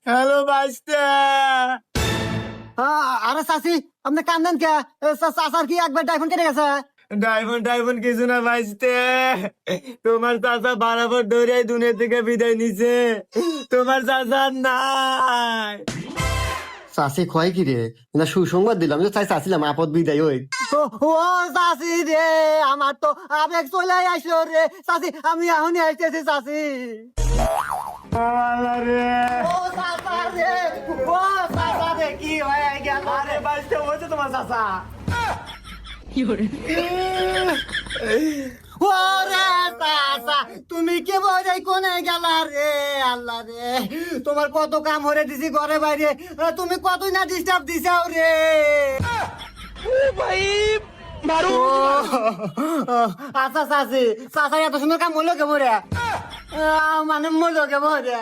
Hello বাইস্তে। আরে চাচি আপনি কান্দেন কে? চাচার কি একবার ডাইফোন কেটে গেছে? ডাইফোন টাইফোন কিছু না বাইস্তে। তোমার চাচা বরাবর দৌড়ে দুনিয়া থেকে বিদায় নিছে। তোমার চাচা নাই। চাচি কয় কি রে? না সুসংবাদ দিলাম যে চাইছিলাম আপদ বিদায় হই। ও চাচি রে, আমার তো আবেগ চলে আসলো রে। চাচি আমি এখনই আসতেছি চাচি। আরে ও চাচা রে, ও চাচা রে, কি হয়ে গেল? আরে বাইস্তে হয়েছে তোমার চাচা। ওরে চাচা, তুমি কে বলে কোনে গেলা রে? আল্লাহ রে, তোমার কত কাম হরে দিছি ঘরে বাইরে, তুমি কতই না ডিস্টার্ব দিছাও রে। আচ্ছা চাচি, চাচা এত সুন্দর কাম হলো কে মরে? মানে মরলো কে মরে?